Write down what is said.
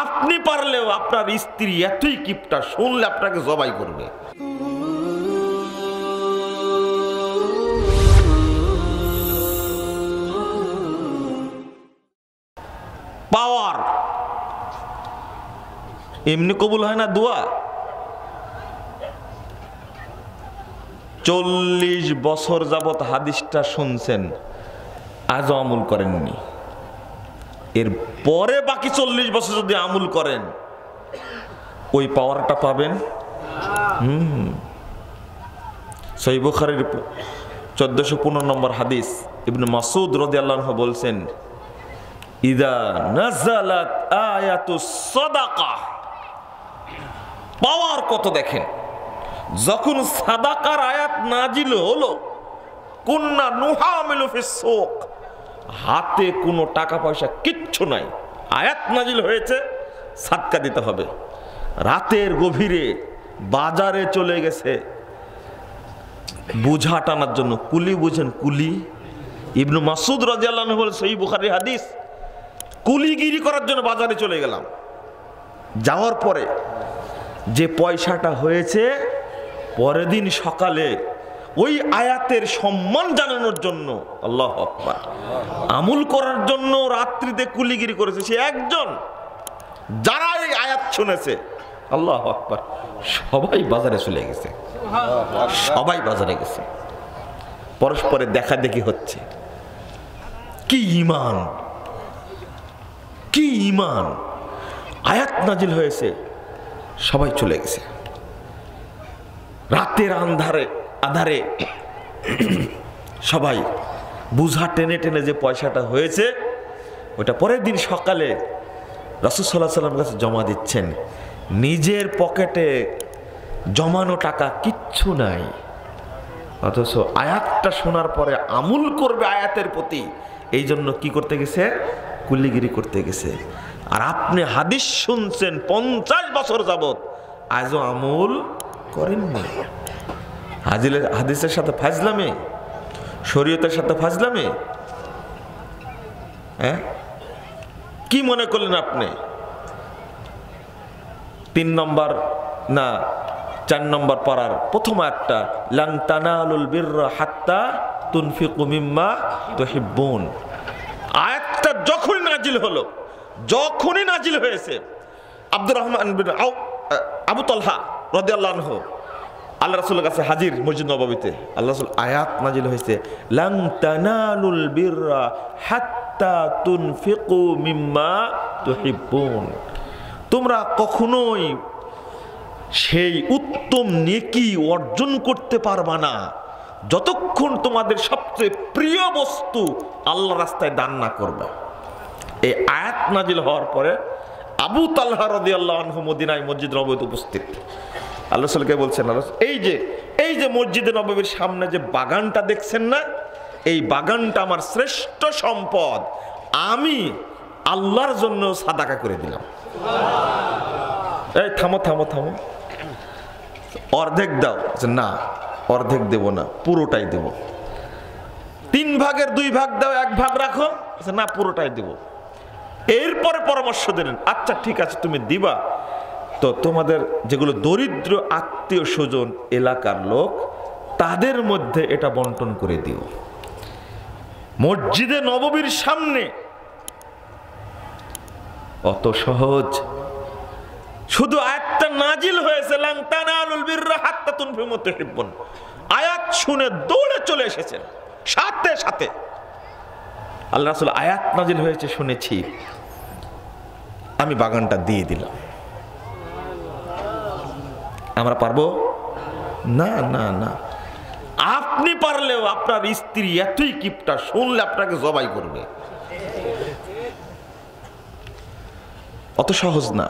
আপনি পারলেও আপনার স্ত্রী এতই কিপটা, শুনলে আপনাকে জবাই করবে। পাওয়ার এমনি কবুল হয় না দোয়া। 40 বছর যাবত হাদিসটা শুনছেন, আজও আমল করেননি। এর পরে বাকি 40 বছর যদি আমল করেন, ওই পাওয়ারটা পাবেন। সহিহ বুখারীর 1415 নম্বর হাদিস, ইবনে মাসউদ রাদিয়াল্লাহু আনহু বলছেন, ইদা নাযালাত আয়াতুস সাদাকাহ, পাওয়ার কত দেখেন, যখন সাদাকার আয়াত নাজিল হলো, কুন্না নুহামিলু ফিস সুক, হাতে কোনো টাকা পয়সা কিচ্ছু নাই, আয়াত নাজিল হয়েছে, সাদকা দিতে হবে। রাতের গভীরে বাজারে চলে গেছে বুঝা টানার জন্য। কুলি বুঝেন? কুলি। ইবনে মাসউদ রাদিয়াল্লাহু আনহু বলেন, সহিহ বুখারী হাদিস, কুলিগিরি করার জন্য বাজারে চলে গেলাম। যাওয়ার পরে যে পয়সাটা হয়েছে, পরের দিন সকালে ওই আয়াতের সম্মান জানানোর জন্য, আল্লাহু আকবার, আমল করার জন্য রাত্রিতে কুলিগিরি করেছে সে একজন। যারা এই আয়াত শুনেছে, আল্লাহু আকবার, সবাই বাজারে চলে গেছে, সবাই বাজারে গেছে, পরস্পরের দেখা দেখি হচ্ছে। কি ঈমান, কি ঈমান! আয়াত নাজিল হয়েছে, সবাই চলে গেছে। রাতের আধারে সবাই বুঝা টেনে টেনে যে পয়সাটা হয়েছে, ওটা পরের দিন সকালে রাসূল সাল্লাল্লাহু আলাইহি ওয়াসাল্লামের কাছে জমা দিচ্ছেন। নিজের পকেটে জমানো টাকা কিচ্ছু নাই, অথচ আয়াতটা শোনার পরে আমল করবে আয়াতের প্রতি, এই জন্য কি করতে গেছে? কুলিগিরি করতে গেছে। আর আপনি হাদিস শুনছেন 50 বছর যাবত, আজও আমল করেননি। হাদিসের সাথে ফাজলামে, শরীয়তের সাথে ফাজলামে। হ্যাঁ, কি মনে করলেন আপনি? 3 নম্বর না 4 নম্বর পারার প্রথম একটা, লান তানালুল বিররা হাত্তা তুনফিকু মিম্মা তুহিব্বুন, আয়াতটা যখনই নাজিল হলো, যখনই নাজিল হয়েছে, আব্দুর রহমান বিন আবু তালহা রাদিয়াল্লাহু আনহু আল্লাহ রাসূলের কাছে হাজির মসজিদ নববীতে। আল্লাহ রাসূল আয়াত নাজিল হয়েছে, লান তানালুল বিররা হাত্তা তুনফিকু মিম্মা তুহিব্বুন, তোমরা কখনোই সেই উত্তম নেকি অর্জন করতে পারবা না যতক্ষণ তোমাদের সবচেয়ে প্রিয় বস্তু আল্লাহর রাস্তায় দান না করবে। এই আয়াত নাজিল হওয়ার পরে আবু তালহা রাদিয়াল্লাহু আনহু মদিনায় মসজিদ নববীতে উপস্থিত। আল্লাহ রাসূলকে বলছেন, এই যে মসজিদে নববীর সামনে যে বাগানটা দেখছেন না, এই বাগানটা আমার শ্রেষ্ঠ সম্পদ, আমি আল্লাহর জন্য সাদাকা করে দিলাম। এই থামো থামো থামো, অর্ধেক দাও। না, অর্ধেক দেব না, পুরোটাই দেব। 3 ভাগের 2 ভাগ দাও, 1 ভাগ রাখো। না, পুরোটাই দেব। এরপরে পরামর্শ দিলেন, আচ্ছা ঠিক আছে তুমি দিবা, তো তোমাদের যেগুলো দরিদ্র আত্মীয় স্বজন এলাকার লোক, তাদের মধ্যে এটা বন্টন করে দিও। মসজিদে নববীর সামনে, অত সহজ। শুধু আয়াতটা নাজিল হয়েছে, লান তানালুল বিররা হাত্তা তুনফিকু মিম্মা তুহিব্বুন, আয়াত শুনে দৌড়ে চলে এসেছেন। সাথে সাথে আল্লাহ রাসূল আয়াত নাজিল হয়েছে শুনেছি, আমি বাগানটা দিয়ে দিলাম। আমরা পারবো না? না না, আপনি পারলেও আপনার স্ত্রী এতই কিপটা, শুনলে আপনাকে জবাই করবে। অত সহজ না।